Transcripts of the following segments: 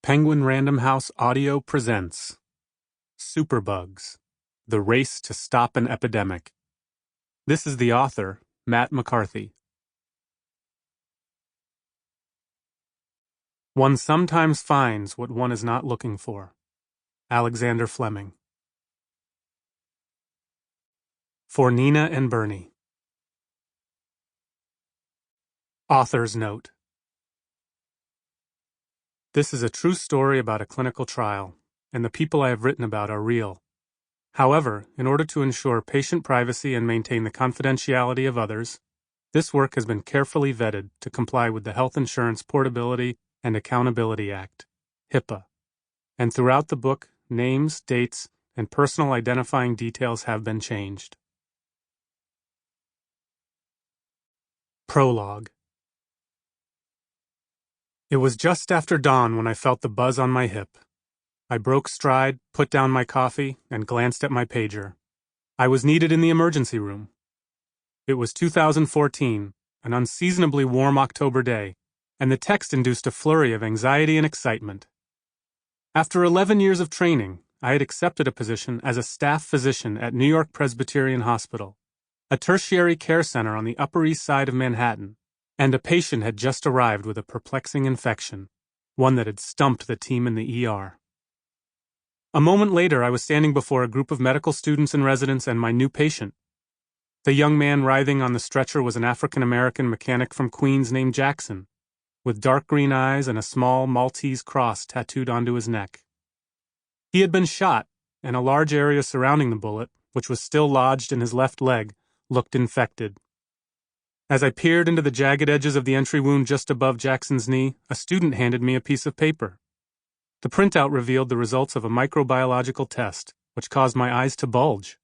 Penguin Random House Audio presents Superbugs, The Race to Stop an Epidemic. This is the author, Matt McCarthy. One sometimes finds what one is not looking for. Alexander Fleming. For Nina and Bernie. Author's note. This is a true story about a clinical trial, and the people I have written about are real. However, in order to ensure patient privacy and maintain the confidentiality of others, this work has been carefully vetted to comply with the Health Insurance Portability and Accountability Act, HIPAA. And throughout the book, names, dates, and personal identifying details have been changed. Prologue. It was just after dawn when I felt the buzz on my hip. I broke stride, put down my coffee, and glanced at my pager. I was needed in the emergency room. It was 2014, an unseasonably warm October day, and the text induced a flurry of anxiety and excitement. After 11 years of training, I had accepted a position as a staff physician at New York Presbyterian Hospital, a tertiary care center on the Upper East Side of Manhattan, and a patient had just arrived with a perplexing infection, one that had stumped the team in the ER. A moment later, I was standing before a group of medical students and residents and my new patient. The young man writhing on the stretcher was an African-American mechanic from Queens named Jackson, with dark green eyes and a small Maltese cross tattooed onto his neck. He had been shot, and a large area surrounding the bullet, which was still lodged in his left leg, looked infected. As I peered into the jagged edges of the entry wound just above Jackson's knee, a student handed me a piece of paper. The printout revealed the results of a microbiological test, which caused my eyes to bulge.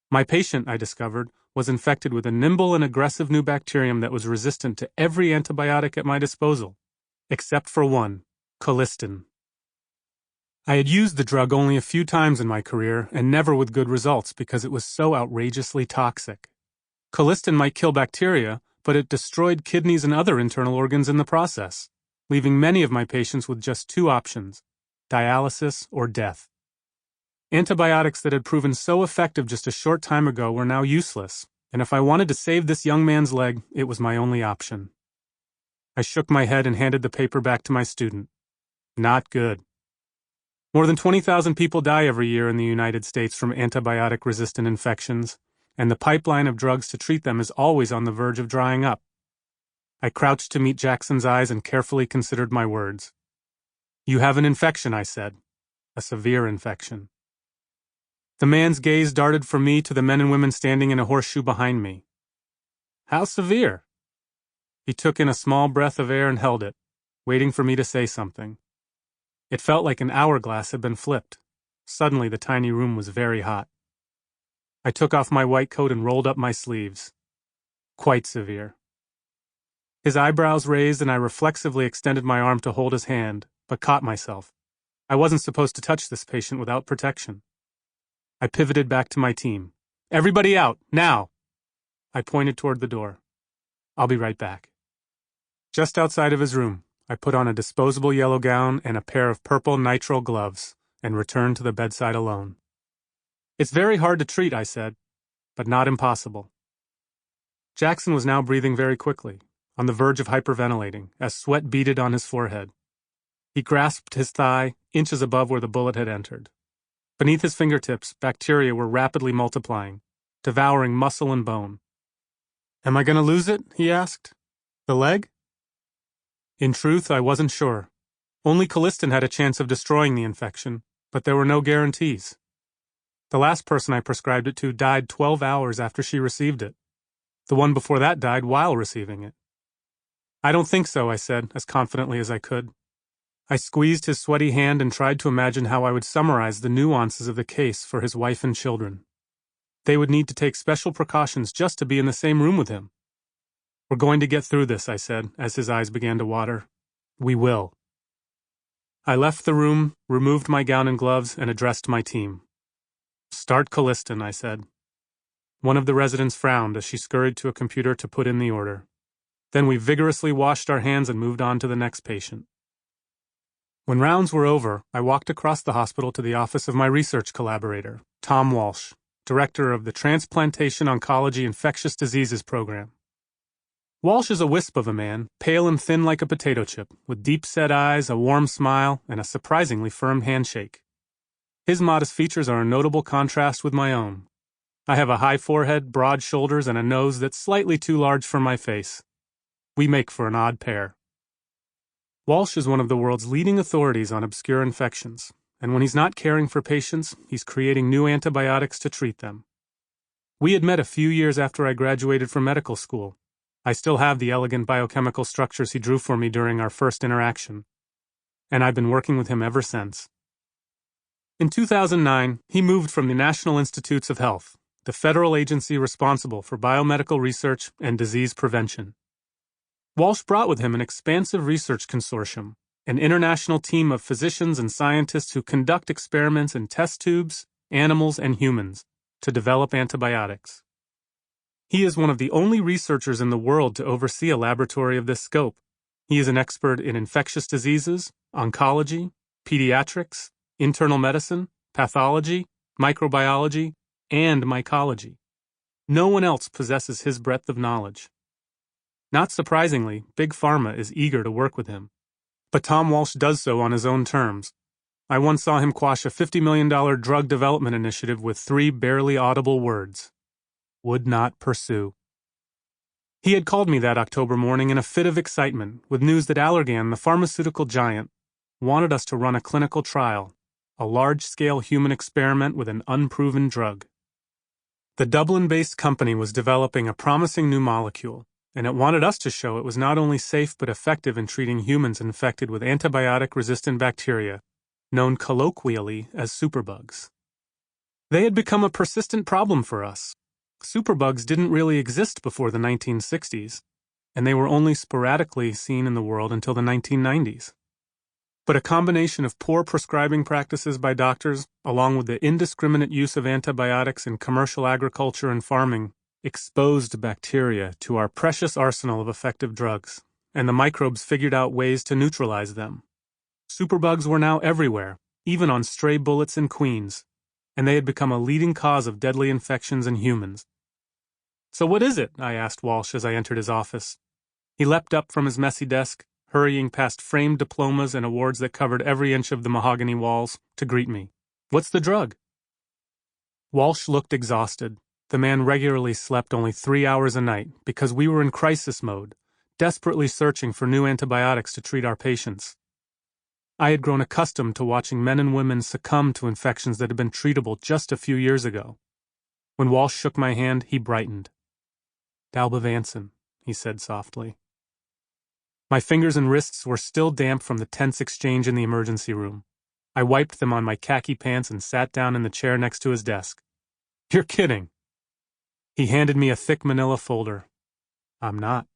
My patient, I discovered, was infected with a nimble and aggressive new bacterium that was resistant to every antibiotic at my disposal, except for one, colistin. I had used the drug only a few times in my career, and never with good results because it was so outrageously toxic. Colistin might kill bacteria, but it destroyed kidneys and other internal organs in the process, leaving many of my patients with just two options: dialysis or death. Antibiotics that had proven so effective just a short time ago were now useless, and if I wanted to save this young man's leg, it was my only option. I shook my head and handed the paper back to my student. Not good. More than 20,000 people die every year in the United States from antibiotic-resistant infections, and the pipeline of drugs to treat them is always on the verge of drying up. I crouched to meet Jackson's eyes and carefully considered my words. You have an infection, I said. A severe infection. The man's gaze darted from me to the men and women standing in a horseshoe behind me. How severe? He took in a small breath of air and held it, waiting for me to say something. It felt like an hourglass had been flipped. Suddenly the tiny room was very hot. I took off my white coat and rolled up my sleeves. Quite severe. His eyebrows raised and I reflexively extended my arm to hold his hand, but caught myself. I wasn't supposed to touch this patient without protection. I pivoted back to my team. Everybody out, now! I pointed toward the door. I'll be right back. Just outside of his room, I put on a disposable yellow gown and a pair of purple nitrile gloves and returned to the bedside alone. It's very hard to treat, I said, but not impossible. Jackson was now breathing very quickly, on the verge of hyperventilating, as sweat beaded on his forehead. He grasped his thigh, inches above where the bullet had entered. Beneath his fingertips, bacteria were rapidly multiplying, devouring muscle and bone. Am I going to lose it? He asked. The leg? In truth, I wasn't sure. Only colistin had a chance of destroying the infection, but there were no guarantees. The last person I prescribed it to died 12 hours after she received it. The one before that died while receiving it. I don't think so, I said, as confidently as I could. I squeezed his sweaty hand and tried to imagine how I would summarize the nuances of the case for his wife and children. They would need to take special precautions just to be in the same room with him. We're going to get through this, I said, as his eyes began to water. We will. I left the room, removed my gown and gloves, and addressed my team. Start colistin, I said. One of the residents frowned as she scurried to a computer to put in the order. Then we vigorously washed our hands and moved on to the next patient. When rounds were over, I walked across the hospital to the office of my research collaborator, Tom Walsh, director of the Transplantation Oncology Infectious Diseases Program. Walsh is a wisp of a man, pale and thin like a potato chip, with deep-set eyes, a warm smile, and a surprisingly firm handshake. His modest features are a notable contrast with my own. I have a high forehead, broad shoulders, and a nose that's slightly too large for my face. We make for an odd pair. Walsh is one of the world's leading authorities on obscure infections, and when he's not caring for patients, he's creating new antibiotics to treat them. We had met a few years after I graduated from medical school. I still have the elegant biochemical structures he drew for me during our first interaction, and I've been working with him ever since. In 2009, he moved from the National Institutes of Health, the federal agency responsible for biomedical research and disease prevention. Walsh brought with him an expansive research consortium, an international team of physicians and scientists who conduct experiments in test tubes, animals, and humans to develop antibiotics. He is one of the only researchers in the world to oversee a laboratory of this scope. He is an expert in infectious diseases, oncology, pediatrics, internal medicine, pathology, microbiology, and mycology. No one else possesses his breadth of knowledge. Not surprisingly, Big Pharma is eager to work with him. But Tom Walsh does so on his own terms. I once saw him quash a $50 million drug development initiative with 3 barely audible words. Would not pursue. He had called me that October morning in a fit of excitement with news that Allergan, the pharmaceutical giant, wanted us to run a clinical trial, a large-scale human experiment with an unproven drug. The Dublin-based company was developing a promising new molecule, and it wanted us to show it was not only safe but effective in treating humans infected with antibiotic-resistant bacteria, known colloquially as superbugs. They had become a persistent problem for us. Superbugs didn't really exist before the 1960s, and they were only sporadically seen in the world until the 1990s. But a combination of poor prescribing practices by doctors, along with the indiscriminate use of antibiotics in commercial agriculture and farming, exposed bacteria to our precious arsenal of effective drugs, and the microbes figured out ways to neutralize them. Superbugs were now everywhere, even on stray bullets in Queens, and they had become a leading cause of deadly infections in humans. "So what is it?" I asked Walsh as I entered his office. He leapt up from his messy desk, hurrying past framed diplomas and awards that covered every inch of the mahogany walls, to greet me. "What's the drug?" Walsh looked exhausted. The man regularly slept only 3 hours a night because we were in crisis mode, desperately searching for new antibiotics to treat our patients. I had grown accustomed to watching men and women succumb to infections that had been treatable just a few years ago. When Walsh shook my hand, he brightened. "Dalbavancin," he said softly. My fingers and wrists were still damp from the tense exchange in the emergency room. I wiped them on my khaki pants and sat down in the chair next to his desk. "You're kidding." He handed me a thick manila folder. "I'm not."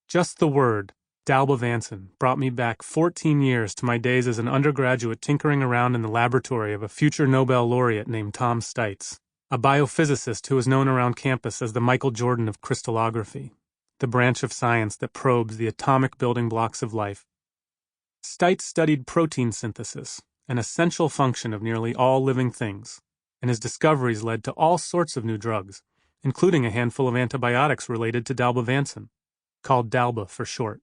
Just the word, dalbavancin, brought me back 14 years to my days as an undergraduate tinkering around in the laboratory of a future Nobel laureate named Tom Stites, a biophysicist who is known around campus as the Michael Jordan of crystallography, the branch of science that probes the atomic building blocks of life. Stites studied protein synthesis, an essential function of nearly all living things, and his discoveries led to all sorts of new drugs, including a handful of antibiotics related to dalbavancin, called Dalba for short.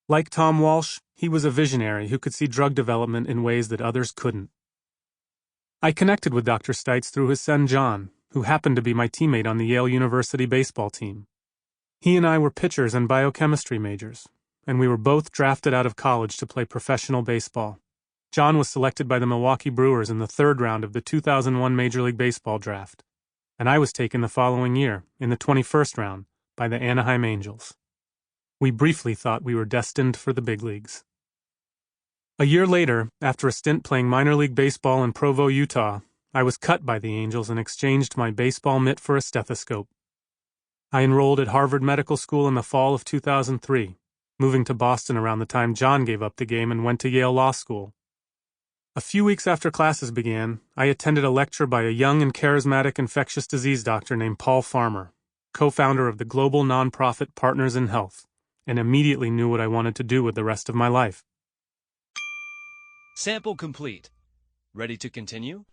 Like Tom Walsh, he was a visionary who could see drug development in ways that others couldn't. I connected with Dr. Stites through his son John, who happened to be my teammate on the Yale University baseball team. He and I were pitchers and biochemistry majors, and we were both drafted out of college to play professional baseball. John was selected by the Milwaukee Brewers in the 3rd round of the 2001 Major League Baseball draft, and I was taken the following year, in the 21st round, by the Anaheim Angels. We briefly thought we were destined for the big leagues. A year later, after a stint playing minor league baseball in Provo, Utah, I was cut by the Angels and exchanged my baseball mitt for a stethoscope. I enrolled at Harvard Medical School in the fall of 2003, moving to Boston around the time John gave up the game and went to Yale Law School. A few weeks after classes began, I attended a lecture by a young and charismatic infectious disease doctor named Paul Farmer, co-founder of the global nonprofit Partners in Health, and immediately knew what I wanted to do with the rest of my life. Sample complete. Ready to continue?